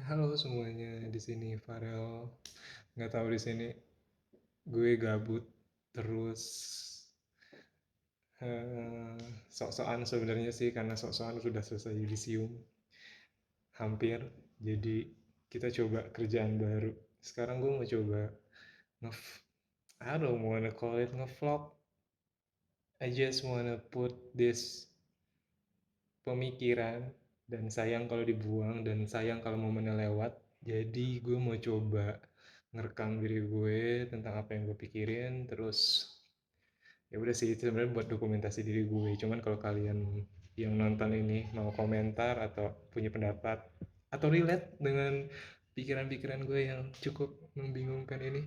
Halo semuanya, di sini Farel. Nggak tahu di sini gue gabut terus eh, sok-sokan sebenarnya sih karena sok-sokan sudah selesai yudisium hampir. Jadi kita coba kerjaan baru. Sekarang gue mau coba nge I don't wanna call it ngevlog. I just wanna put this pemikiran dan sayang kalau dibuang dan sayang kalau momennya lewat. Jadi gue mau coba ngerekam diri gue tentang apa yang gue pikirin terus ya udah sih itu sebenarnya buat dokumentasi diri gue. Cuman kalau kalian yang nonton ini mau komentar atau punya pendapat atau relate dengan pikiran-pikiran gue yang cukup membingungkan ini,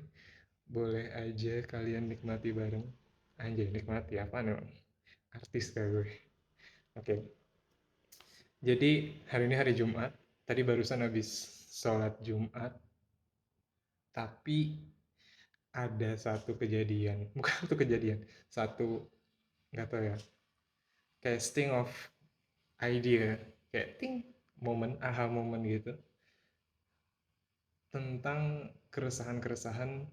boleh aja kalian nikmati bareng. Anjay, nikmati apa nih? Artis kayak gue. Oke. Jadi hari ini hari Jumat. Tadi barusan habis sholat Jumat, tapi ada satu kejadian, bukan satu kejadian, satu nggak tahu ya, kayak sting of idea, kayak ting, momen, aha momen gitu, tentang keresahan-keresahan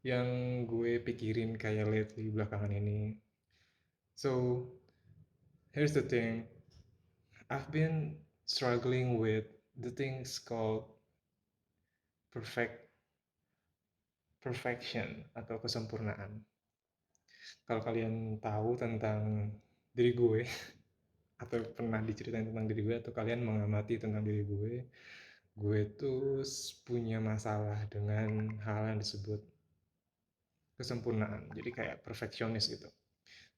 yang gue pikirin kayak lately belakangan ini. So, here's the thing, I've been struggling with the things called perfect perfection atau kesempurnaan. Kalau kalian tahu tentang diri gue atau pernah diceritain tentang diri gue atau kalian mengamati tentang diri gue tuh punya masalah dengan hal yang disebut kesempurnaan. Jadi kayak perfeksionis gitu.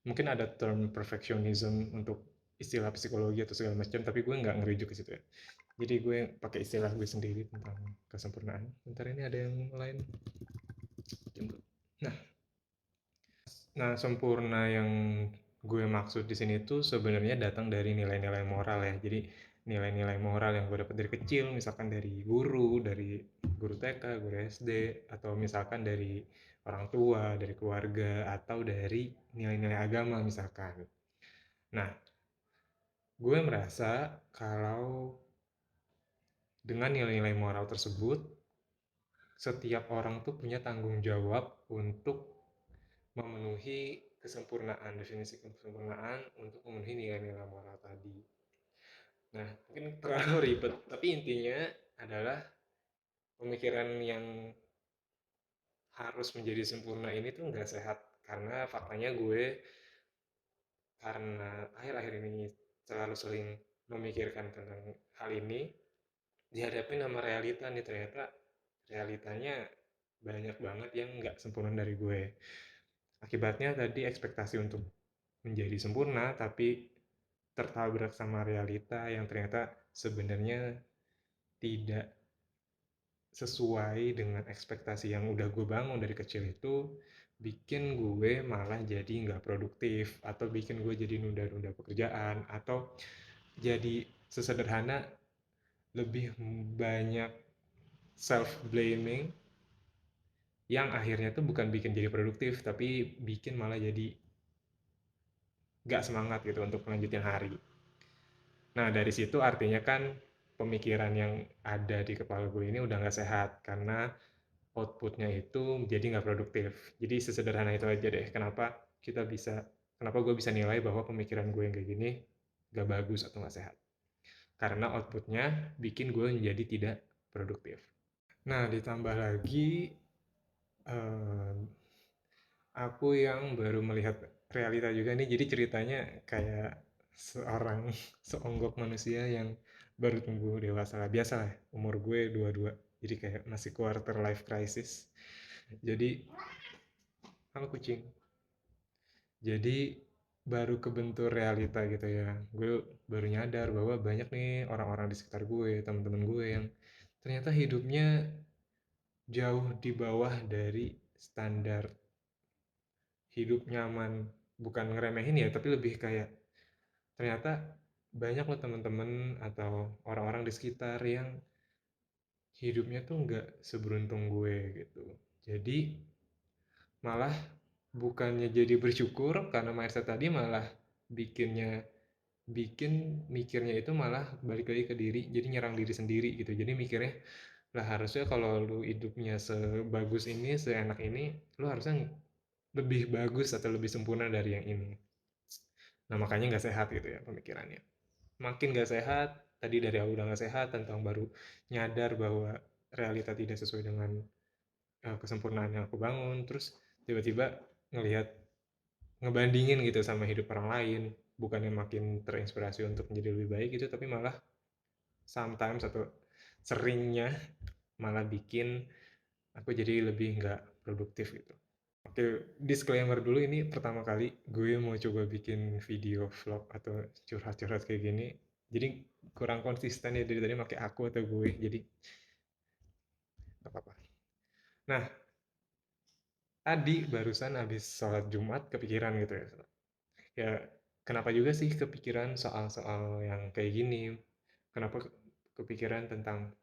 Mungkin ada term perfectionism untuk istilah psikologi atau segala macam, tapi gue nggak ngerujuk ke situ ya. Jadi gue pakai istilah gue sendiri tentang kesempurnaan. Bentar, ini ada yang lain. Nah, Nah, sempurna yang gue maksud di sini tuh sebenarnya datang dari nilai-nilai moral ya. Jadi nilai-nilai moral yang gue dapat dari kecil, misalkan dari guru TK, guru SD, atau misalkan dari orang tua, dari keluarga, atau dari nilai-nilai agama misalkan. Nah, gue merasa kalau dengan nilai-nilai moral tersebut, setiap orang tuh punya tanggung jawab untuk memenuhi kesempurnaan, definisi kesempurnaan untuk memenuhi nilai-nilai moral tadi. Nah, mungkin terlalu ribet, tapi intinya adalah pemikiran yang harus menjadi sempurna ini tuh nggak sehat, karena faktanya gue karena akhir-akhir ini terlalu sering memikirkan tentang hal ini, dihadapi sama realita nih, ternyata realitanya banyak banget yang nggak sempurna dari gue. Akibatnya tadi ekspektasi untuk menjadi sempurna tapi tertabrak sama realita yang ternyata sebenarnya tidak sesuai dengan ekspektasi yang udah gue bangun dari kecil, itu bikin gue malah jadi nggak produktif atau bikin gue jadi nunda-nunda pekerjaan atau jadi sesederhana lebih banyak self blaming yang akhirnya tuh bukan bikin jadi produktif tapi bikin malah jadi nggak semangat gitu untuk melanjutin hari. Nah, dari situ artinya kan pemikiran yang ada di kepala gue ini udah nggak sehat karena outputnya itu jadi nggak produktif. Jadi sesederhana itu aja deh. Kenapa gue bisa nilai bahwa pemikiran gue yang kayak gini nggak bagus atau nggak sehat? Karena outputnya bikin gue menjadi tidak produktif. Nah, ditambah lagi eh, aku yang baru melihat realita juga nih. Jadi ceritanya kayak seorang seonggok manusia yang baru tumbuh dewasa lah. Biasa lah, umur gue 22. Jadi kayak masih quarter life crisis. Jadi, halo kucing. Jadi baru kebentur realita gitu ya. Gue baru nyadar bahwa banyak nih orang-orang di sekitar gue, teman-teman gue yang ternyata hidupnya jauh di bawah dari standar hidup nyaman. Bukan ngeremehin ya, tapi lebih kayak ternyata banyak loh teman-teman atau orang-orang di sekitar yang hidupnya tuh nggak seberuntung gue gitu. Jadi malah bukannya jadi bersyukur karena mindset tadi, malah bikinnya bikin mikirnya itu malah balik lagi ke diri, jadi nyerang diri sendiri gitu. Jadi mikirnya, lah harusnya kalau lu hidupnya sebagus ini, seenak ini, lu harusnya lebih bagus atau lebih sempurna dari yang ini. Nah makanya nggak sehat gitu ya pemikirannya. Makin nggak sehat, tadi dari awal udah nggak sehat, tentang baru nyadar bahwa realita tidak sesuai dengan kesempurnaan yang aku bangun, terus tiba-tiba ngelihat, ngebandingin gitu sama hidup orang lain, bukannya makin terinspirasi untuk menjadi lebih baik gitu, tapi malah sometimes atau seringnya malah bikin aku jadi lebih nggak produktif gitu. Oke, disclaimer dulu, ini pertama kali gue mau coba bikin video vlog atau curhat-curhat kayak gini. Jadi kurang konsisten ya dari tadi pakai aku atau gue, jadi nggak apa-apa. Nah, tadi barusan habis sholat Jumat kepikiran gitu ya. Ya, kenapa juga sih kepikiran soal-soal yang kayak gini? Kenapa kepikiran tentang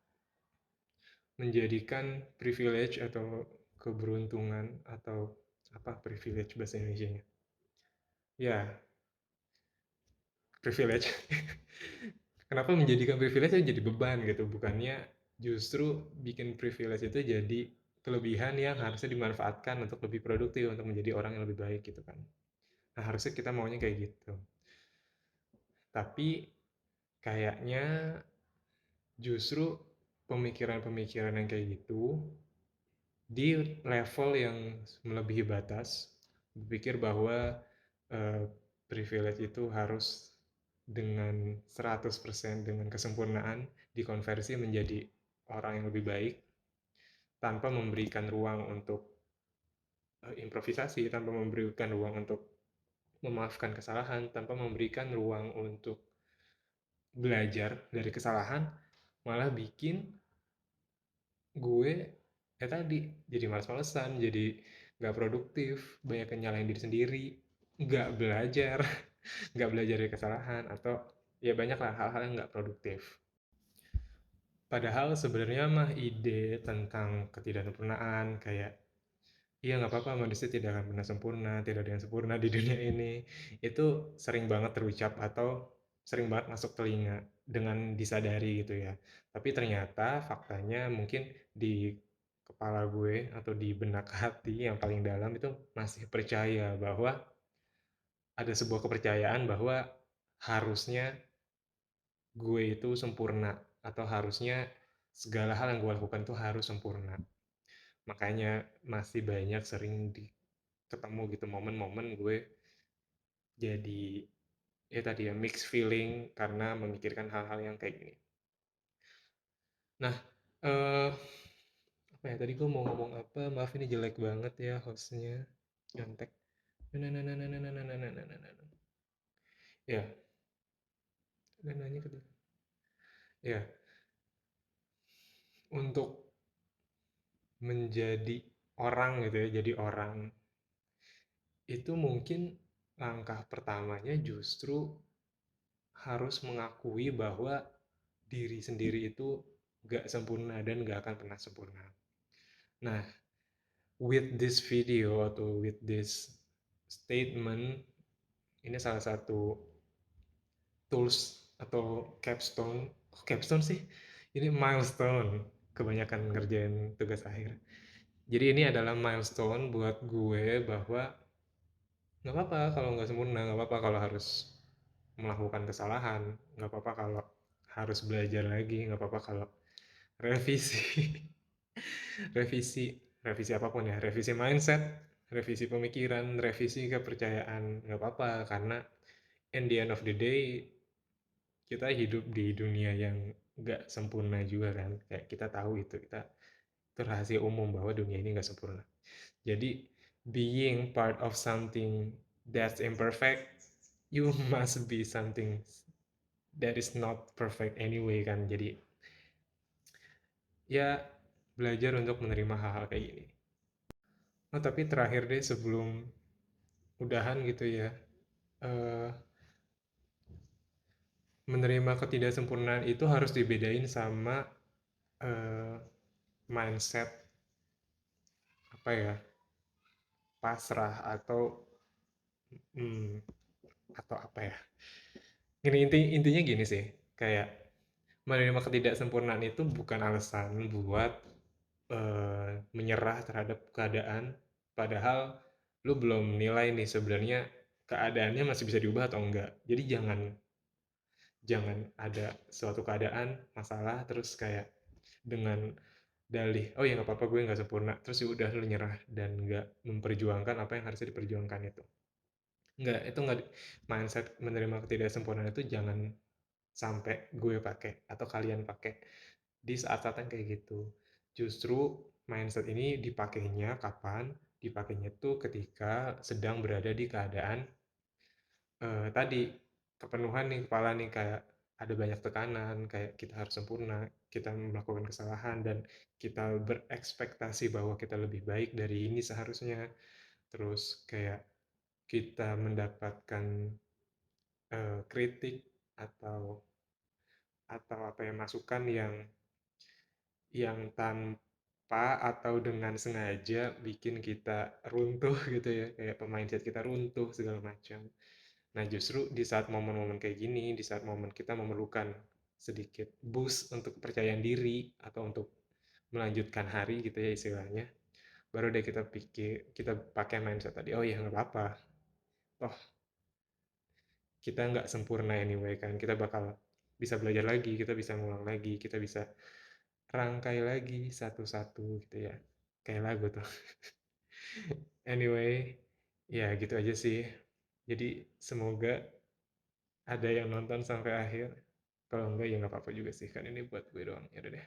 menjadikan privilege atau keberuntungan atau apa privilege bahasa Indonesianya? Ya, privilege. Kenapa menjadikan privilege itu jadi beban gitu? Bukannya justru bikin privilege itu jadi kelebihan yang harusnya dimanfaatkan untuk lebih produktif, untuk menjadi orang yang lebih baik gitu kan. Nah, harusnya kita maunya kayak gitu. Tapi kayaknya justru pemikiran-pemikiran yang kayak gitu di level yang melebihi batas, berpikir bahwa eh, privilege itu harus dengan 100% dengan kesempurnaan dikonversi menjadi orang yang lebih baik, tanpa memberikan ruang untuk improvisasi, tanpa memberikan ruang untuk memaafkan kesalahan, tanpa memberikan ruang untuk belajar dari kesalahan, malah bikin gue tadi jadi malas-malesan, jadi nggak produktif, banyak yang nyalahin diri sendiri, nggak belajar, nggak belajar dari kesalahan, atau ya banyak lah hal-hal yang nggak produktif. Padahal sebenarnya mah ide tentang ketidaksempurnaan, kayak iya nggak apa-apa, manusia tidak akan pernah sempurna, tidak ada yang sempurna di dunia ini, itu sering banget terucap atau sering banget masuk telinga dengan disadari gitu ya. Tapi ternyata faktanya mungkin di kepala gue atau di benak hati yang paling dalam itu masih percaya bahwa ada sebuah kepercayaan bahwa harusnya gue itu sempurna, atau harusnya segala hal yang gue lakukan itu harus sempurna. Makanya masih banyak sering ketemu gitu momen-momen gue jadi ya tadi ya mixed feeling karena memikirkan hal-hal yang kayak gini. Nah, eh apa ya tadi gue mau ngomong apa? Maaf ini jelek banget ya hostnya, nyontek. Nah, nah, nah, nah, nah, nah, nah, nah, nah, nah, nah, nah. Ya, dan nanya ke dia. Ya, untuk menjadi orang gitu ya, jadi orang itu mungkin langkah pertamanya justru harus mengakui bahwa diri sendiri itu gak sempurna dan gak akan pernah sempurna. Nah, with this video atau with this statement, ini salah satu tools atau capstone. Oh, capstone sih? Ini milestone. Kebanyakan ngerjain tugas akhir. Jadi ini adalah milestone buat gue bahwa nggak apa-apa kalau nggak sempurna, nggak apa-apa kalau harus melakukan kesalahan, nggak apa-apa kalau harus belajar lagi, nggak apa-apa kalau revisi, revisi, revisi apapun ya, revisi mindset, revisi pemikiran, revisi kepercayaan, nggak apa-apa karena in the end of the day kita hidup di dunia yang nggak sempurna juga kan, kayak kita tahu itu rahasia umum bahwa dunia ini nggak sempurna. Jadi being part of something that's imperfect, you must be something that is not perfect anyway kan. Jadi ya belajar untuk menerima hal-hal kayak gini. Oh tapi terakhir deh sebelum udahan gitu ya, eh, menerima ketidaksempurnaan itu harus dibedain sama eh, mindset apa ya, pasrah atau hmm, atau apa ya, intinya gini sih, kayak menerima ketidaksempurnaan itu bukan alasan buat menyerah terhadap keadaan, padahal lu belum nilai nih sebenarnya keadaannya masih bisa diubah atau enggak. Jadi jangan jangan ada suatu keadaan masalah terus kayak dengan dalih oh ya nggak apa-apa gue nggak sempurna terus ya udah lu nyerah dan nggak memperjuangkan apa yang harusnya diperjuangkan itu. Nggak, itu nggak mindset menerima ketidaksempurnaan itu jangan sampai gue pakai atau kalian pakai di saat-saat yang kayak gitu. Justru mindset ini dipakainya kapan? Dipakainya tuh ketika sedang berada di keadaan tadi kepenuhan nih kepala nih kayak ada banyak tekanan, kayak kita harus sempurna, kita melakukan kesalahan dan kita berekspektasi bahwa kita lebih baik dari ini seharusnya. Terus kayak kita mendapatkan kritik atau apa ya masukan yang tanpa atau dengan sengaja bikin kita runtuh gitu ya kayak mindset kita runtuh segala macam. Nah justru di saat momen-momen kayak gini di saat momen kita memerlukan sedikit boost untuk kepercayaan diri atau untuk melanjutkan hari gitu ya istilahnya baru deh kita pikir kita pakai mindset tadi oh ya nggak apa-apa toh kita nggak sempurna anyway kan kita bakal bisa belajar lagi kita bisa ngulang lagi kita bisa rangkai lagi satu-satu gitu ya kayak lagu tuh anyway ya gitu aja sih jadi semoga ada yang nonton sampai akhir kalau enggak ya nggak apa-apa juga sih kan ini buat gue doang ya udah deh